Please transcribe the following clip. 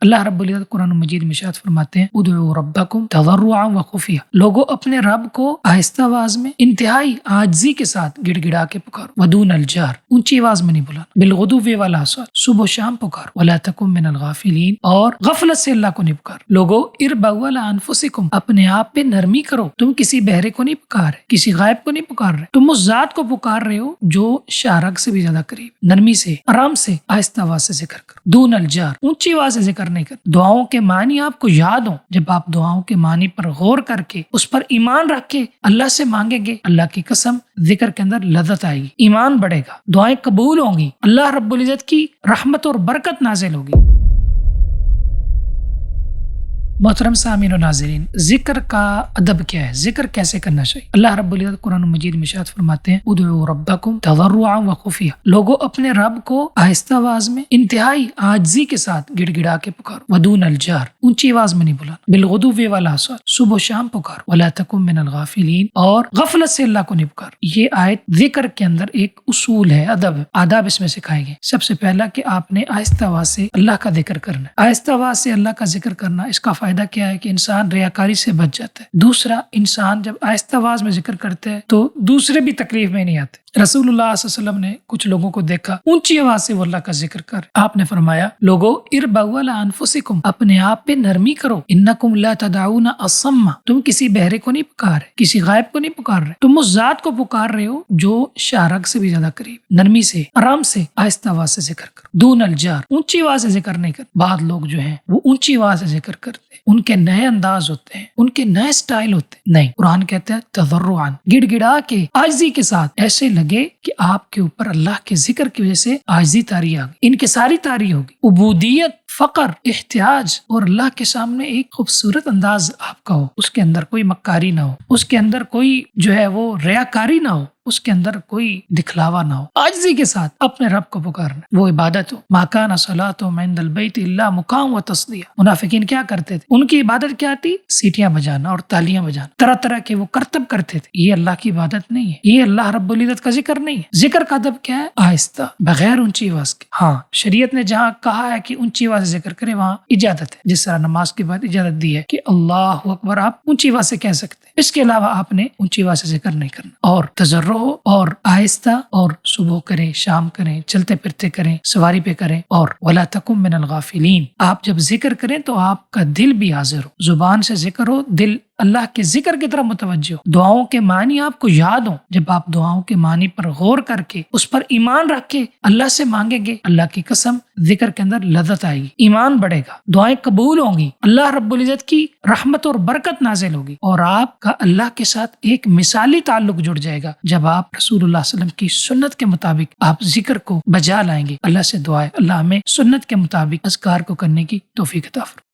اللہ رب العزت قرآن مجید میں ارشاد فرماتے ہیں ادعوا ربکم تضرعا وخفیا، لوگو اپنے رب کو آہستہ آواز میں انتہائی عاجزی کے ساتھ گڑ گڑا کے پکارو، ودون الجار، اونچی آواز میں نہیں بلانا، بالغدو والآصال، صبح و شام پکارو، ولا تکن من الغافلین، اور غفلت سے اللہ کو نہیں پکار، لوگو اربعوا علی انفسکم، اپنے آپ پہ نرمی کرو، تم کسی بہرے کو نہیں پکار رہے، کسی غائب کو نہیں پکار رہے، تم اس ذات کو پکار رہے ہو جو شارک سے بھی زیادہ قریب، نرمی سے، آرام سے، آہستہ آواز سے ذکر کرو، دون الجار، اونچی آواز سے ذکر نہیں کر، دعاؤں کے معنی آپ کو یاد ہوں، جب آپ دعاؤں کے معنی پر غور کر کے اس پر ایمان رکھ کے اللہ سے مانگیں گے، اللہ کی قسم ذکر کے اندر لذت آئے گی، ایمان بڑھے گا، دعائیں قبول ہوں گی، اللہ رب العزت کی رحمت اور برکت نازل ہوگی۔ محترم سامعین و ناظرین، ذکر کا ادب کیا ہے؟ ذکر کیسے کرنا چاہیے؟ اللہ رب العزت قرآن مجید میں ارشاد فرماتے ہیں ادعوا ربکم تضرعا وخفیا، لوگو اپنے رب کو آہستہ آواز میں انتہائی عاجزی کے ساتھ گڑ گڑا کے پکارو، ودون الجار، اونچی آواز میں نہیں بلانا، بالغدو والآصال، صبح و شام پکارو، ولا تکن من الغافلین، اور غفلت سے اللہ کو نہیں پکارو۔ یہ آیت ذکر کے اندر ایک اصول ہے، ادب ہے، آداب اس میں سکھائے گئے۔ سب سے پہلا کہ آپ نے آہستہ آواز سے اللہ کا ذکر کرنا ہے۔ آہستہ آواز سے اللہ کا ذکر کرنا، اس کا فائدہ کیا ہے کہ انسان ریاکاری سے بچ جاتا ہے۔ دوسرا، انسان جب آہستہ آواز میں ذکر کرتا ہے تو دوسرے بھی تکلیف میں نہیں آتے۔ رسول اللہ صلی اللہ علیہ وسلم نے کچھ لوگوں کو دیکھا اونچی آواز سے وہ اللہ کا ذکر کر، آپ نے فرمایا لوگو اربعوا علی انفسکم، اپنے آپ پہ نرمی کرو، انکم لا تدعون الصم، تم کسی بہرے کو نہیں پکار رہے، کسی غائب کو نہیں پکار رہے، تم اس ذات کو پکار رہے ہو جو شارک سے بھی زیادہ قریب، نرمی سے، آرام سے، آہستہ آواز سے ذکر کرو، دون الجار، اونچی آواز سے ذکر نہیں کر۔ بعض لوگ جو ہیں وہ اونچی آواز سے ذکر کرتے ہیں، ان کے نئے انداز ہوتے ہیں، ان کے نئے سٹائل ہوتے ہیں، نہیں، قرآن کہتے ہیں تضرعا، گڑ گڑا کے، عاجزی کے ساتھ، ایسے لگے کہ آپ کے اوپر اللہ کے ذکر کی وجہ سے عاجزی طاری آ گئی، انکساری طاری ہوگی، عبودیت، فقر، احتیاج، اور اللہ کے سامنے ایک خوبصورت انداز آپ کا ہو، اس کے اندر کوئی مکاری نہ ہو، اس کے اندر کوئی جو ہے وہ ریاکاری نہ ہو، اس کے اندر کوئی دکھلاوا نہ ہو، عاجزی کے ساتھ اپنے رب کو پکارنا، وہ عبادت ہو۔ ما کان صلاتهم عند البیت الا مقام و تصدیہ، منافقین کیا کرتے تھے؟ ان کی عبادت کیا تھی؟ سیٹیاں بجانا اور تالیاں بجانا، طرح طرح کے وہ کرتب کرتے تھے۔ یہ اللہ کی عبادت نہیں ہے، یہ اللہ رب العزت کا ذکر نہیں ہے۔ ذکر کا ادب کیا ہے؟ آہستہ، بغیر اونچی آواز کے۔ ہاں، شریعت نے جہاں کہا ہے کہ اونچی آواز سے ذکر کرے وہاں اجازت ہے، جس طرح نماز کے بعد اجازت دی ہے کہ اللہ اکبر آپ اونچی آواز سے کہہ سکتے ہیں، اس کے علاوہ آپ نے اونچی آواز سے ذکر نہیں کرنا، اور تضرع اور آہستہ، اور صبح کریں، شام کریں، چلتے پھرتے کریں، سواری پہ کریں، اور ولا تکن من الغافلین، آپ جب ذکر کریں تو آپ کا دل بھی حاضر ہو، زبان سے ذکر ہو، دل اللہ کے ذکر کی طرف متوجہ ہو، دعاؤں کے معنی آپ کو یاد ہوں، جب آپ دعاؤں کے معنی پر غور کر کے اس پر ایمان رکھ کے اللہ سے مانگیں گے، اللہ کی قسم ذکر کے اندر لذت آئے گی، ایمان بڑھے گا، دعائیں قبول ہوں گی، اللہ رب العزت کی رحمت اور برکت نازل ہوگی، اور آپ کا اللہ کے ساتھ ایک مثالی تعلق جڑ جائے گا جب آپ رسول اللہ صلی اللہ علیہ وسلم کی سنت کے مطابق آپ ذکر کو بجا لائیں گے۔ اللہ سے دعا ہے اللہ ہمیں سنت کے مطابق اذکار کو کرنے کی توفیق عطا فرمائے۔